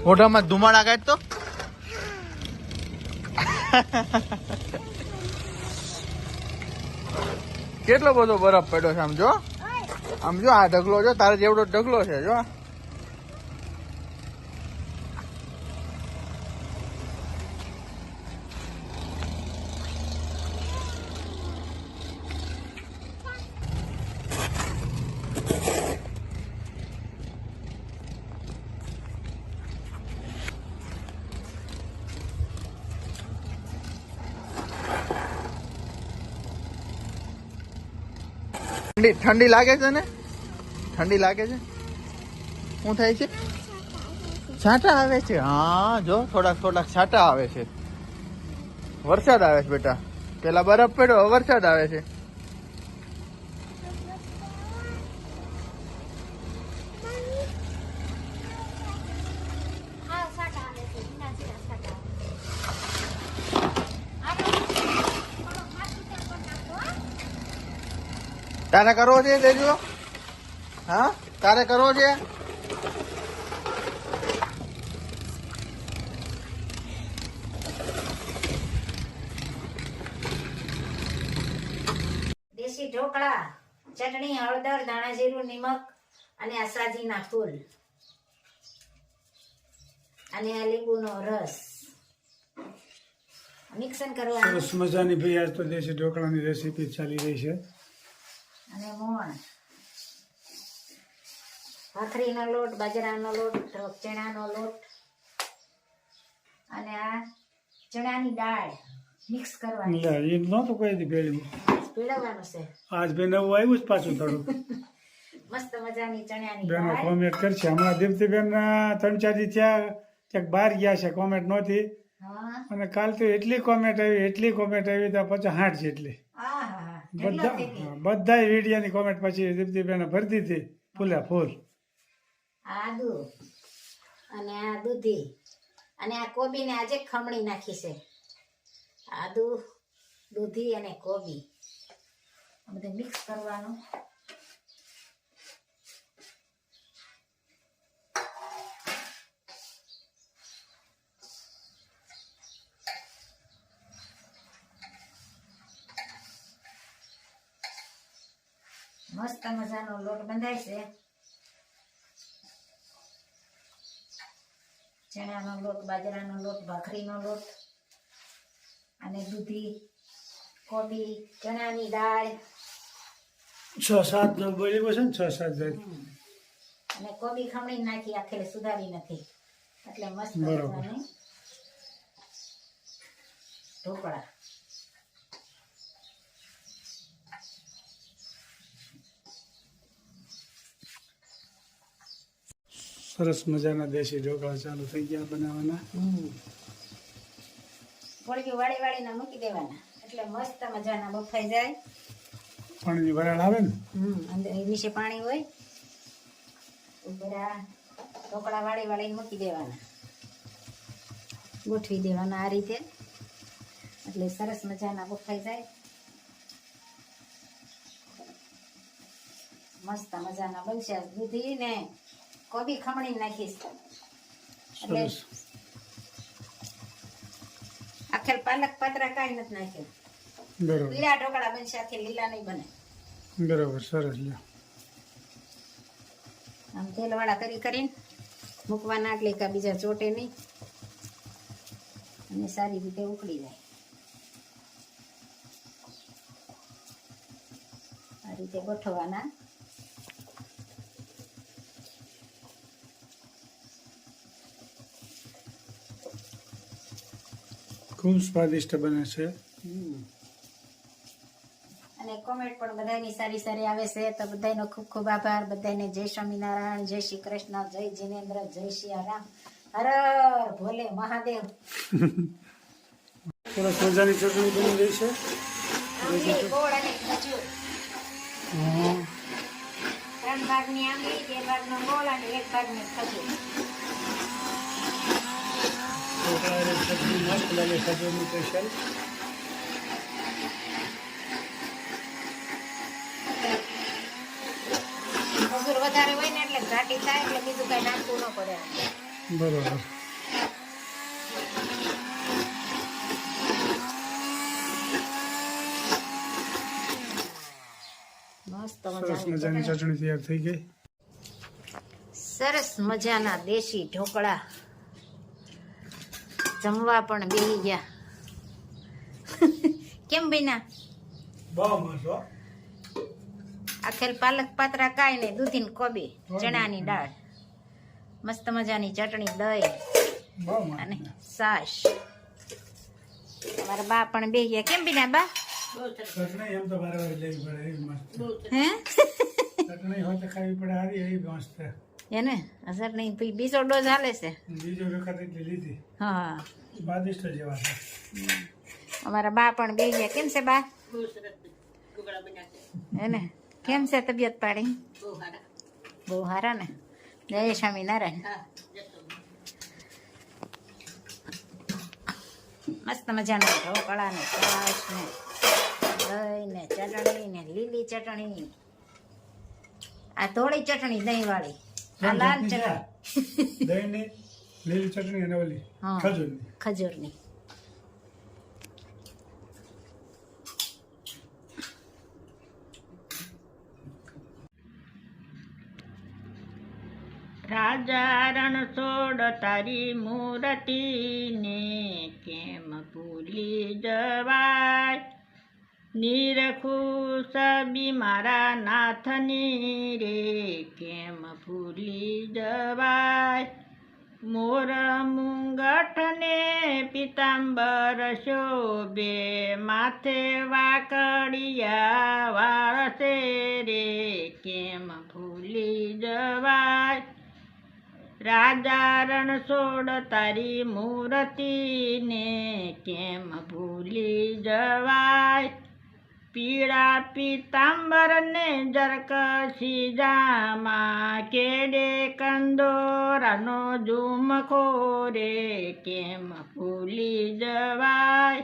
મોઢામાં ધુમાડા કાઢ તો કેટલો બધો બરફ પડ્યો છે આમ જો આ ઢગલો જો તારે જેવડો ઢગલો છે જો ઠંડી લાગે છે ને ઠંડી લાગે છે શું થાય છે છાંટા આવે છે હા જો થોડાક છાંટા આવે છે વરસાદ આવે છે બેટા પેલા બરફ પડ્યો વરસાદ આવે છે તારે કરવો છે દેજો હા તારે કરવો છે દેશી ઢોકળા ચટણી હળદર ધાણા જીરું નિમક અને આ સાજીના ફૂલ અને આ લીંબુનો રસ મિક્સન કરવાનું સરસ મજાની ભાઈ આજ તો દેશી ઢોકળાની રેસીપી ચાલી રહી છે અને મોણ ભાખરીનો લોટ બાજરાનો લોટ ચણાનો લોટ અને આ ચણાની દાળ મિક્સ કરવાની એ નહોતું કહી હતી પેલી પીળવવાનું છે આજ બે નવું આવ્યું જ પાછું થોડું મસ્ત મજાની ચણાની બેનો દાળ કોમેન્ટ કરશે હમણાં દીપ્તિબેન 3-4 દી થયા ક્યાંક બહાર ગયા છે કોમેન્ટ નહોતી હા અને કાલ તો એટલી કોમેન્ટ આવી તો 50-60 જેટલી આહા કેટલો થઈ ગયો બધા વિડીયોની કોમેન્ટ પછી દીપ્તિબેને ભરી દીધી ફૂલે ફૂલ આદુ અને આ દૂધી અને આ કોબીને આજે ખમણી નાખી છે આદુ દૂધી અને કોબી આ બધું મિક્સ કરવાનું મસ્ત મજાનો લોટ બંધાય છે ચણાનો લોટ બાજરાનો લોટ ભાખરીનો લોટ અને દૂધી કોબી ચણાની દાળ 6-7 બોલ્યું છે ને 6-7 જાય અને કોબી ખમણી નાખી આખેલે સુધારી નથી એટલે મસ્ત બરોબર. મજાની ઢોકળા સરસ મજાના દેશી ઢોકળા ચાલુ થઈ ગયા બનાવવાના ફોડકી વાળી વાળીને મૂકી દેવાના એટલે મસ્ત મજાના બફાઈ જાય પાણીની વરાળ આવે ને અંદર નીચે પાણી હોય ઉપર આ ઢોકળા વાળી વાળીને મૂકી દેવાના ગોઠવી દેવાના આ રીતે એટલે સરસ મજાના બફાઈ જાય મસ્ત મજાના બનશે દૂધી ને કોબી ખમણી નાખીશ એટલે સરસ આખેલ પાલક પાત્રા કાંઈ નથી નાખ્યું બરોબર લીલા ઢોકળા બનશે આખી લીલા નહીં બને બરોબર સરસ લ્યો આમ તેલવાળા કરીને મૂકવાના એટલે કે બીજા ચોટે નહીં અને સારી રીતે ઉકળી જાય આ રીતે ગોઠવવાના ખૂબ સ્વાદિષ્ટ બને છે અને કોમેન્ટ પણ બધાની સારી સારી આવે છે તો બધાનો ખૂબ ખૂબ આભાર બધાને જય સ્વામિનારાયણ જય શ્રી કૃષ્ણ જય જીનેન્દ્ર જય સિયારામ હર હર ભોલે મહાદેવ સરસ મજાની ચટણી બની રહી છે આંબલી ગોળ અને ખજૂર હા 3 ભાગની આંબલી 2 ભાગનો ગોળ અને 1 ભાગની ખજૂર ઢોકળાની સબ્જી મસ્ત લાગે ખજૂરની સ્પેશિયલ ખજૂર વધારે હોય ને એટલે ઘાટી થાય એટલે બીજું કઈ નાખવું ન પડે બરોબર સરસ મજાની ચટણી તૈયાર થઈ ગઈ. સરસ મજાના દેશી ઢોકળા જમવા પણ બેહી ગયા. કેમ બીના? બહુ મસ્ત હો. આખેલ પાલક પાત્રા કાઈ ને દૂધી ને કોબી ચણાની દાળ મસ્ત મજાની ચટણી દહીં બહુ અને મસ્ત. છાશ. તમારા બા પણ બેહી ગયા. કેમ બીના બા? ચટણી એમ તો બરાબર લેવી પડે એવી મસ્ત. હે ચટણી હોય તો ખાવી પડે હારી એવી મસ્ત. એને અસર નહીં બીજો ડોઝ હાલે છે. બીજો વખત એટલી લીધી હા સ્વાદિષ્ટ જેવા છે. અમારા બા પણ બેહી ગયા. કેમ છે બા? એને કેમ છે તબિયત પાડી? બહુ સારા ને? જય સ્વામિનારાયણ. મસ્ત મજાના ઢોકળા ને છાશ ને દહીં ને ચટણી ને લીલી ચટણી. આ ધોળી ચટણી દહીં વાળી, આ લાલ ચટણી દહીંની લીલી ચટણી અને ઓલી હા. ખજૂરની. ખજૂરની. રાજા રણછોડ તારી મૂર્તિને કેમ ભૂલી જવાય, નિરખું સબી મારા નાથની રે કેમ ભૂલી જવાય. મોર મુંગઠને પિતાંબર શોભે, માથે વાકડિયા વાળ છે રે કેમ ભૂલી જવાય. રાજા રણછોડ તારી મૂર્તિને કેમ ભૂલી જવાય. પીળા પીતાંબર ને જરકસી જામા, કેડે કંદોરાનો ઝુમખો રે કેમ ભૂલી જવાય.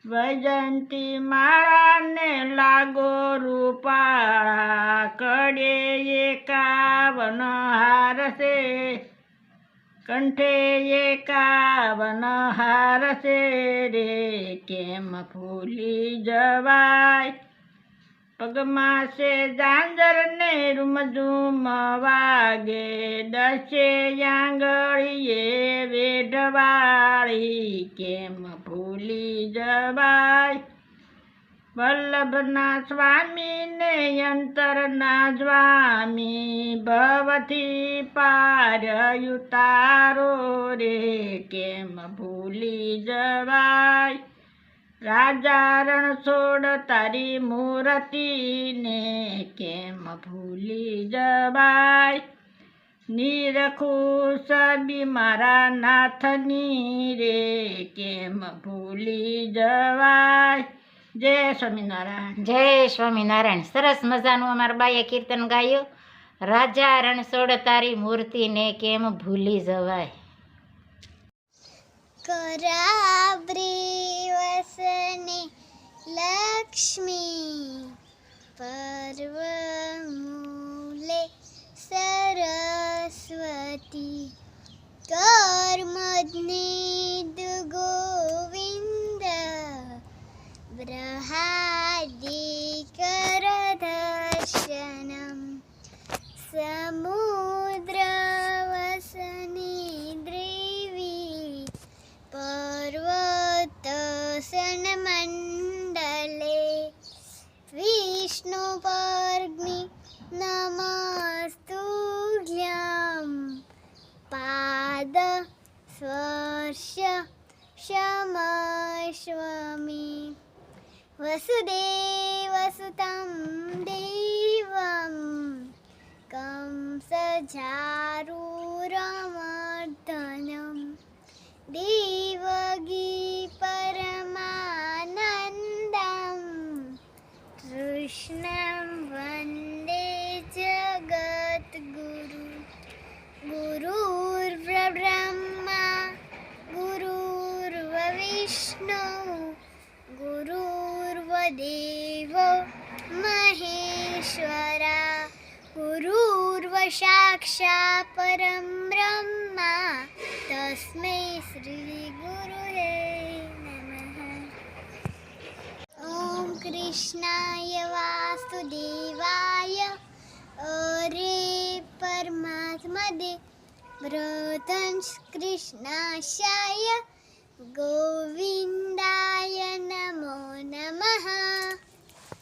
વૈજંતી માળાને લાગો રૂપાળા, કડે 51 હાર છે, કંઠે 51 હાર છે રે કેમ ભૂલી જવાય. પગમાં છે ઝાંઝર ને રૂમઝૂમ વાગે, 10 આંગળીએ વેઢવાળી કેમ ભૂલી જવાય. વલ્લભના સ્વામીને અંતરના સ્વામી, ભવથી પાર ઉતારો રે કેમ ભૂલી જવાય. રાજા રણછોડ તારી મૂર્તિને કેમ ભૂલી જવાય. નિરખું સબી મારા નાથની રે કેમ ભૂલી જવાય. જય સ્વામિનારાયણ. જય સ્વામિનારાયણ. સરસ મજાનું અમારા બાઈએ કીર્તન ગાયું. રાજા રણછોડ તારી મૂર્તિને કેમ ભૂલી જવાય. कराब्री वसने लक्ष्मी, पर्वमूले सरस्वती, कर्मज्ञेद गोविन्द, बृहदीकरदर्शनम्, समुद्रवसने द्रिवी, पर्वतसनमण्डले, विष्णुपर्ग्नि नमस्तुभ्यं, पाद स्पर्श क्षमस्वमि. वसुदेवसुतं देवं, कंसचारूरमर्दनं, देवगी परमानन्दं, कृष्णं वन्दे जगद्गुरु. गुरुर्ब्रह्मा गुरुर्विष्णु, गुरुर्देवो महेश्वरा, गुरुर्साक्षात् परं ब्रह्मा, तस्मै श्री गुरुवे नमः. ॐ क्री कृष्णाय वासुदेवाय अरे परमात्मने वृद्धंश कृष्णाशाय गोविन्दाय नमो नमः।